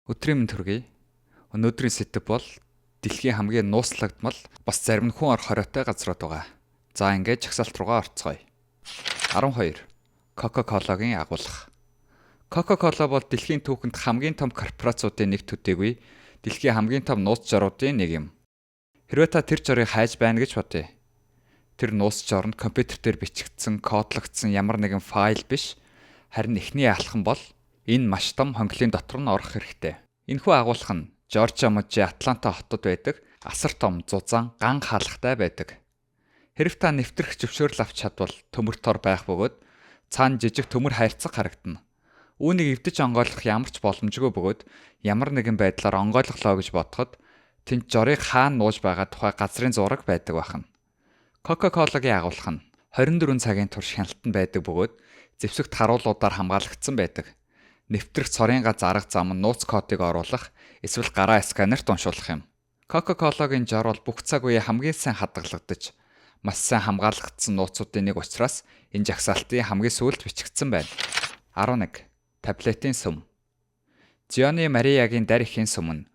Өдрийн мэнд хүргэе. Өнөөдрийн сэдэв бол дэлхийн хамгийн нууцлагдмал бас зарим нь хүн орох хориотой газрууд байгаа. За ингээд жагсаалт руугаа орцгоё. 12. Coca-Cola-гийн агуулга. Coca-Cola бол дэлхийн түүхэнд хамгийн том корпорациудын нэг төдийгүй дэлхийн хамгийн том нууц жоруудын нэг юм. Хэрвээ та тэр жорыг хайж байна гэж бодъё. Тэр нууц жор нь компьютер дээр бичигдсэн, кодлогдсон ямар нэгэн файл биш, харин эхний алхам бол энэ маш том хонглын дотор нь орох хэрэгтэй. Энэхүү агуулга нь Жоржиа мужийн Атланта хотод байдаг асар том зузаан ган хаалгатай байдаг. Хэрв та нэвтрэх зөвшөөрөл авч чадвал төмөр тор байх бөгөөд цаана жижиг төмөр хайрцаг харагдана. Үүнийг эвдэж онгойлгох ямар ч боломжгүй бөгөөд ямар нэгэн байдлаар онгойлголоо гэж бодоход тэнд жорыг хаана нууж байгаа тухай газрын зураг байдаг байна. Coca-Cola-гийн агуулга нь 24 цагийн турш хяналтанд байдаг бөгөөд зэвсэгт харуулуудаар хамгаалагдсан байдаг. Нэвтрэх цорын гац арга зам нь нууц кодыг оруулах эсвэл гараа сканерт уншуулах юм. Coca-Cola-гийн жор бол бүх цаг үеийн хамгийн сайн хадгалагдаж, маш сайн хамгаалагдсан нууцуудын нэг учраас энэ жагсаалтын хамгийн сүүлд бичигдсэн байна. 11. Таблетын сүм. Зиони Мариягийн дар ихийн сүм нь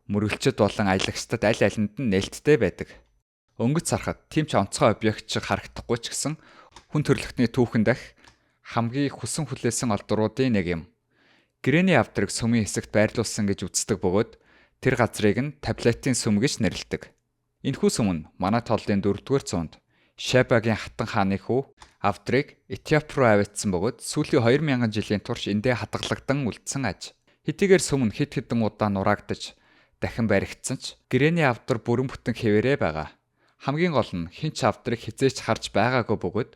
мөргөлчд болон аялагчдад аль алинд нь нээлттэй байдаг. Өнгөц сарахад тийм ч онцгой объект шиг харагдахгүй ч гэсэн хүн төрөлхтний түүхэн дахь хамгийн хүсэн хүлээсэн олдруудын нэг юм. Грэний авдрыг сүмийн хэсэгт байрлуулсан гэж үздэг бөгөөд тэр газрыг нь таблетын сүм гэж нэрлэдэг. Энэхүү сүм нь манай толлын 4-р зуунд Шебагийн хатан хааны хүү авдрыг Этиоп руу аваадсан бөгөөд сүүлийн 2000 жилийн турш эндээ хадгалагдан үлдсэн аж. Хэдийгээр сүм нь хэд хэдэн удаа нураагдаж дахин баригдсан ч Грэний авдар бүрэн бүтэн хэвээрээ байгаа. Хамгийн гол нь хэн ч авдрыг хизээч харж байгаагүй бөгөөд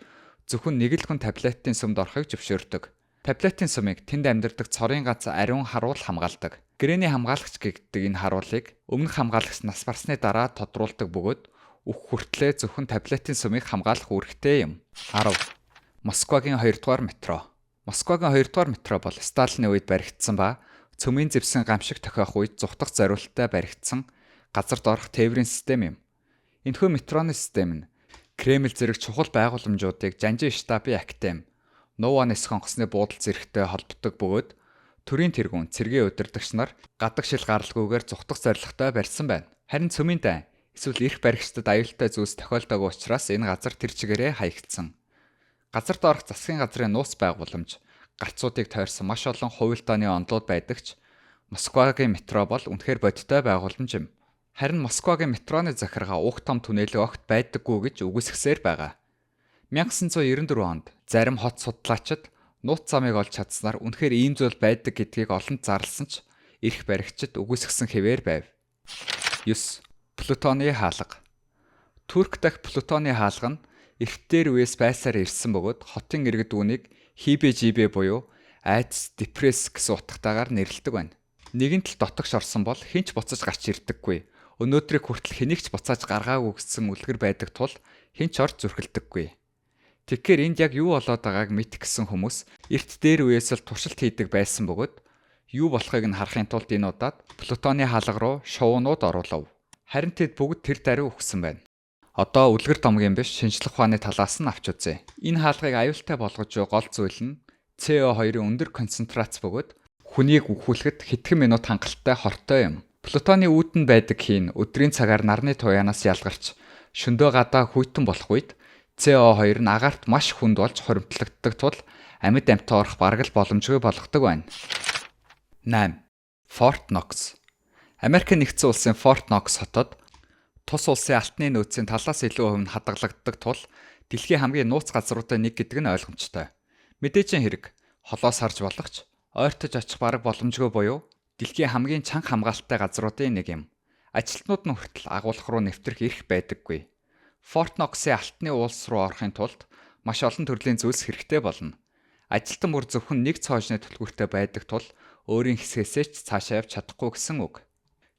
зөвхөн нэг л хүн таблетын сүмд орохыг зөвшөөрдөг. Таблетын сүмийг тэнд амьдардаг цорын гац ариун харуул хамгаалдаг. Грэний хамгаалагч гэдэг энэ харуулыг өмнөх хамгаалагч нас барсны дараа тодруулдаг бөгөөд үх хүртлээр зөвхөн таблетын сүмийг хамгаалах үүрэгтэй юм. 10. Москвагийн 2-р метро. Москвагийн 2-р метро бол Сталины үед баригдсан ба цөмийн зэвсэг гамшиг тохиох үед зүхтах зориулалттай баригдсан газарт орох тээврийн систем юм. Энэхүү метроны систем нь Кремль зэрэг чухал байгууламжуудыг жанжин штабын актем Нууаны сонгосны буудал зэрэгтэй холбодог бөгөөд төрийн тэргүүн цэргийн удирдагч нар гадаг шил гаралгүйгээр зүхтах зорилготой барьсан байна. Харин цөмийн дай эсвэл эрх баригчдад аюултай зүйлс тохиолдоогүй учраас энэ газар тэр чигээрээ хаягдсан. Газарт орох засгийн газрын нууц байгууламж гарцуудыг тойрсон маш олон хувилдааны онолууд байдаг ч Москвагийн метро бол үнэхээр бодиттой байгууламж юм. Харин Москвагийн метроны захиргаа уг том түнэлэг огт байдаггүй гэж үгүйсгэсээр байгаа. 1994 онд зарим хот судлаачид нууц замыг олж чадсанаар үнэхээр ийм зүйл байдаг гэдгийг олонд зарласан ч эрх баригчид үгүйсгэсэн хэвээр байв. 9. Плутоны хаалга. Турк дахь Плутоны хаалга нь эртдээр үеэс байсаар ирсэн бөгөөд хотын иргэд үүнийг Хибе-жибе буюу айдас депресс гэсэн утгатайгаар нэрлэдэг байна. Нэгэн тал дотогш орсон бол хинч буцаж гарч ирдэггүй. Өнөөдрийг хүртэл хэнийгч буцааж гаргаагүй гэсэн үлгэр байдаг тул хинч орж зүрхэлдэггүй. Тэгэхээр энд яг юу болоод байгааг мэдэх гэсэн хүмүүс эрт дээр үеэс л туршилт хийдэг байсан бөгөөд юу болохыг нь харахын тулд энэ удаад Плутоны хаалга руу шоунууд оруулав. Харин тэд бүгд тэр даруй өгсөн байна. Одоо үлгэр домгийн биш шинжлэх ухааны талаас нь авч үзье. Энэ хаалгыг аюултай болгож буй гол зүйл нь CO2-ын өндөр концентрац бөгөөд хүнийг үхүүлэхэд хэдхэн минут хангалттай хортой юм. Плутоны үүдэнд байдаг хийн өдрийн цагаар нарны туяанаас ялгарч шөндөө гадаа хүйтэн болох үед CO2 нь агаарт маш хүнд болж хоримтлагддаг тул амьд амьтаа орох бараг л боломжгүй болгодог байна. 8. Форт Нокс. Америк нэгдсэн улсын Форт Нокс хотод тус улсын алтны нөөцийн талаас илүү хувь нь хадгалагддаг тул дэлхийн хамгийн нууц газруудын нэг гэдэг нь ойлгомжтой. Мэдээжийн хэрэг холоос харж болох ч ойртож очих бараг боломжгүй буюу дэлхийн хамгийн чанга хамгаалалттай газруудын нэг юм. Ажилтнууд нь хүртэл агуулга руу нэвтрэх эрх байдаггүй. Форт Ноксын алтны уулс руу орохын тулд маш олон төрлийн зүйлс хэрэгтэй болно. Ажилтан бүр зөвхөн нэг цоожны төлгүүртэй байдаг тул өөрийн хэсгээсээ ч цаашаа явж чадахгүй гэсэн үг.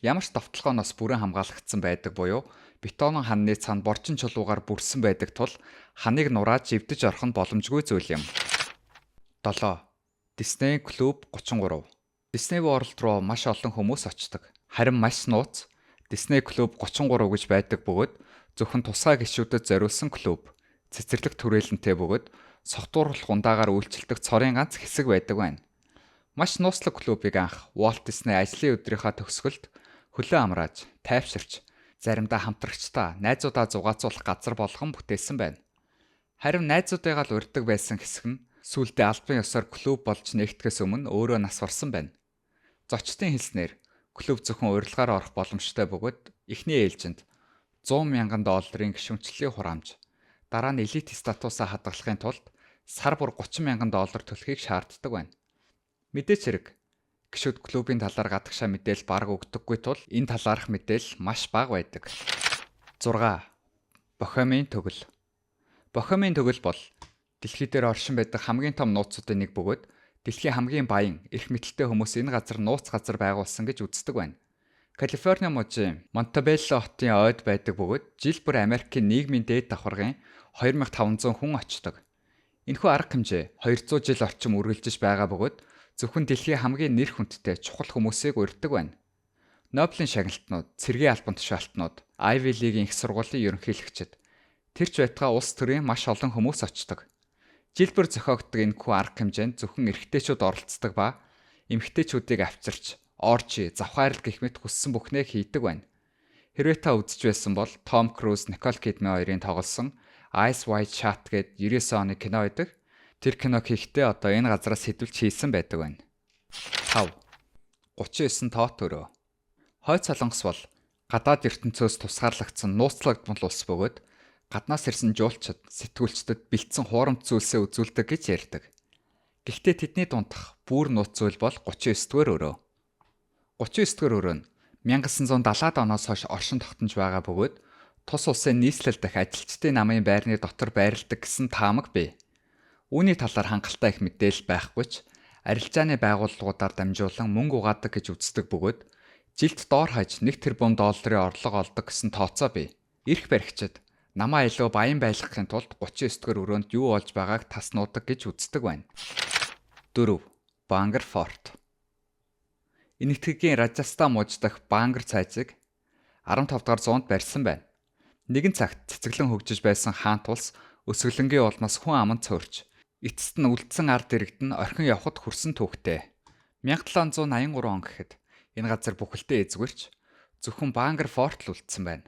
Ямар ч довтлогооноос бүрэн хамгаалагдсан байдаг буюу бетонын ханны цаана борчин чулуугаар бүрсэн байдаг тул ханыг нурааж эвдэж орох нь боломжгүй зүйл юм. 7. Disney Club 33. Disney World руу маш олон хүмүүс очдог. Харин маш нууц Disney Club 33 гэж байдаг бөгөөд зөвхөн тусгай гишүүдэд зориулсан клуб, цэцэрлэг түрээлэнтэй бөгөөд согтууруулах ундаагаар үйлчилдэг цорын ганц хэсэг байдаг байна. Маш нууцлаг клубыг анх Walt Disney ажлын өдрийнхөө төгсгөлд хөлөө амрааж, тайвширч, заримдаа хамтрагчдаа найзуудаа зугаацуулах газар болгон бүтээсэн байна. Харин найзуудыгаа л урддаг байсан хэсэг нь сүүлдээ албан ёсоор клуб болж нэгтгэхээс өмнө өөрөө нас барсан байна. Зочдын хэлснээр клуб зөвхөн урилгаар орох боломжтой бөгөөд эхний ээлжинд $100,000 гишүүнчлэлийн хураамж, дараа нь элит статусаа хадгалахын тулд сар бүр $30,000 төлөхийг шаарддаг байна. Мэдээч хэрэг гишүүд клубын талаар гадагшаа мэдээлэл бараг өгдөггүй тул энэ талаарх мэдээлэл маш бага байдаг. 6. Бохемийн төгөл. Бохемийн төгөл бол дэлхий дээр оршин байдаг хамгийн том нууцуудын нэг бөгөөд дэлхийн хамгийн баян, эрх мэдэлтэй хүмүүс энэ газар нууц газар байгуулсан гэж үздэг байна. Калифорни мужийн Монтебелло хотын ойд байдаг бөгөөд жил бүр Америкийн нийгмийн дээд давхаргын 2500 хүн очдог. Энэхүү арга хэмжээ 200 жил орчим үргэлжиж байгаа бөгөөд зөвхөн дэлхийн хамгийн нэр хүндтэй чухал хүмүүсийг урьддаг байна. Нобелийн шагналтнууд, цэргийн албан тушаалтнууд, Ivy League-ийн их сургуулийн ерөнхийлөгчид тэрч байтугай улс төрийн маш олон хүмүүс очдог. Жил бүр зохиогддог энэхүү арга хэмжээнд зөвхөн эрэгтэйчүүд оролцдог ба эмэгтэйчүүдийг авчирч, оржи, завхаарл гэх мэт хүссэн бүхнээ хийдэг байна. Хэрвээ та үзэж байсан бол Том Круз, Николь Кидман хоёрын тоглосон Eyes Wide Shut гээд 99 оны кино байдаг. Тэр киног хийхдээ одоо энэ газараас сэдвэлж хийсэн байдаг байна. 5. 39 тоот өрөө. Хойд Солонгос бол гадаад ертөнцөөс тусгаарлагдсан нууцлагдмал улс бөгөөд гаднаас ирсэн жуулчид, сэтгүүлчдэд бэлдсэн хуурамч зүйлсээ үзүүлдэг гэж ярьдаг. Гэхдээ тэдний дундх бүр нууц зүйл бол 39-р өрөө. 39-р өрөө нь 1970-ад оноос хойш оршин тогтнож байгаа бөгөөд тус улсын нийслэл дахь ажилчдын намын байрны дотор байрладаг гэсэн таамаг бий. Үүний талаар хангалттай их мэдээлэл байхгүй ч арилжааны байгууллагуудаар дамжуулан мөнгө угаадаг гэж үздэг бөгөөд жилд доор хаяж $1 тэрбум орлого олдог гэсэн тооцоо бий. Эрх баригчид намаа илүү баян байлгахын тулд 39-р өрөөнд юу болж байгааг таснуудаг гэж үздэг байна. 4. Бангар форт. Энэтхэгийн Рajasthan муж дахь Бангар цайзыг 15 дугаар зуунд барьсан байна. Нэгэн цагт цэцэглэн хөгжиж байсан хаант улс өсгөлөнгийн улмаас хүн аманд цөөрч, эцэст нь үлдсэн ард иргэд нь орхин явхад хүрсэн түүхтэй. 1783 он гэхэд энэ газар бүхэлдээ эзгүрч зөвхөн Бангар форт л үлдсэн байна.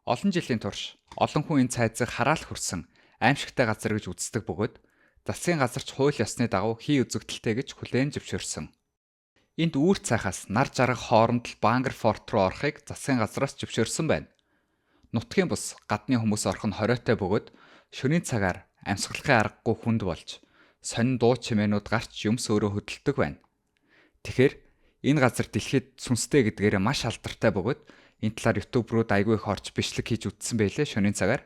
Олон жилийн турш олон хүн энэ цайзыг хараал хүрсэн аимшигтай газар гэж үздэг бөгөөд засгийн газарч хууль ёсны дагуу хий үзэгдэлтэй гэж хүлээн зөвшөөрсөн. Энд үүр цайхаас нар жаргах хооронд л Бангар форт руу орохыг засгийн газраас зөвшөөрсөн байна. Нутгийн бус гадны хүмүүс орох нь хориотой бөгөөд шөнийн цагаар амьсгалахын аргагүй хүнд болж сонин дуу чимээнүүд гарч юмс өөрөө хөдөлдөг байна. Тэгэхээр энэ газар дэлхийд сүнстэй гэдгээрээ маш алдартай бөгөөд энэ талаар YouTube руу айгүй их орж бичлэг хийж үзсэн байлээ шөнийн цагаар.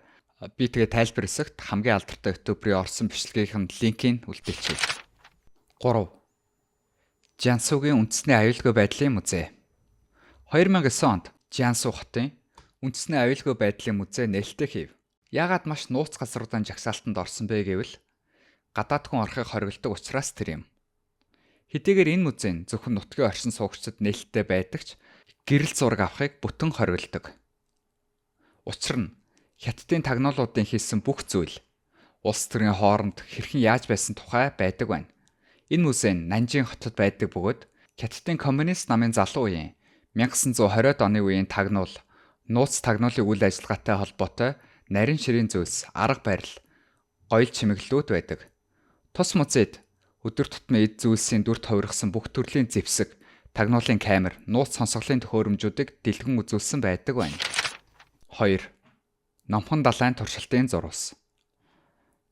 Би тэгээ тайлбар хэсэгт хамгийн алдартай YouTube-ийн орсон бичлэгийн линкийг үлдээчихье. 3. Jiangsu-гийн үндэсний аюулгүй байдлын музей. 2009 онд Jiangsu хотын үндэсний аюулгүй байдлын музей нээлттэй хийв. Яагаад маш нууц газруудаа жагсаалтанд орсон бэ гэвэл гадаад хүн орохыг хориглодог учраас тэр юм. Хэдийгээр энэ музей зөвхөн нутгийн оршин суугчдад нээлттэй байдагч гэрэл зураг авахыг бүтэн хориглодог. Учир нь хятадын тагнуулуудын хийсэн бүх зүйл улс төрийн хооронд хэрхэн яаж байсан тухай байдаг байна. Энэ музей нь Нанжин хотод байдаг бөгөөд хятадын коммунист намын залуу үеийн 1920-ад оны үеийн тагнуул, нууц тагнуулын үйл ажиллагаатай холбоотой нарийн ширийн зүйлс, арга барил, гоёл чимэглэлүүд байдаг. Тус музейд өдөр тутмын эд зүйлсийн дүрт хувиргасан бүх төрлийн зэвсэг, тагнуулын камер, нууц сонсголын төхөөрөмжүүдийг дэлгэн үзүүлсэн байдаг байна. 2. Номхон далайн туршилтын зурвас.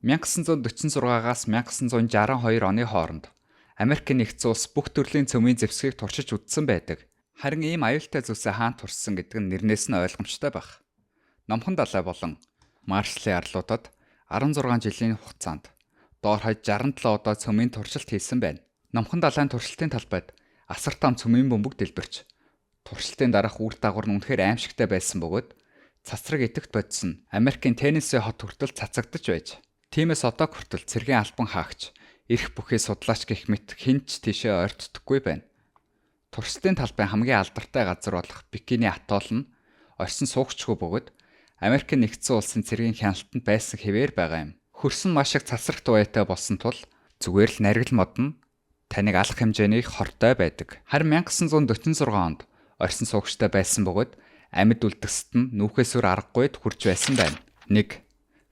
1946-аас 1962 оны хооронд Америкийн нэгдсэн улс бүх төрлийн цөмийн зэвсгийг туршиж үзсэн байдаг. Харин ийм аюултай зүйлсээ хаан туршсан гэдэг нь нэрнээс нь ойлгомжтой байх. Номхон далай болон Маршаллын арлуудад 16 жилийн хугацаанд доор хаяж 67 удаа цөмийн туршилт хийсэн байна. Номхон далайн туршилтын талбайд асар том цөмийн бөмбөг дэлбэрч туршилтын дараах үр дагавар нь үнэхээр аимшигтай байсан бөгөөд цацраг идэвхт бодсон Америкийн Теннесси хот хүртэл цацагдж байж тиймээс одоо хүртэл цэргийн албан хаагч, эрх бүхий судлаач гэх мэт хинч тийшээ ойртдоггүй байна. Туршилтын талбайн хамгийн алдартай газар болох Бикини атолл нь орчин суугчгүй бөгөөд Америкийн нэгдсэн улсын цэргийн хяналтанд байсан хэвээр байгаа юм. Хөрсөн маш их цацрагт уяатай болсон тул зүгээр л наригл модно таныг алах хэмжээний хортой байдаг. Харин 1946 онд орьсон суугчтай байсан бөгөөд амьд үлдгэсэд нь нүүхээс өөр аргагүйд хүрч байсан байна. 1.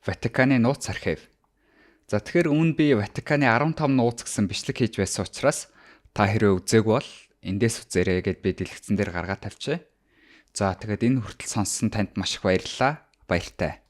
Ватиканы нууц архив. За тэгэхээр үүнд би Ватиканы 15 нууц гэсэн бичлэг хийж байсан учраас та хэрвээ үзээгүй бол эндээс үзээрэй гэд би дэлгэцэн дээр гаргаад тавьчих. За тэгээд энэ хүртэл сонссон танд маш их баярлалаа. Баяртай.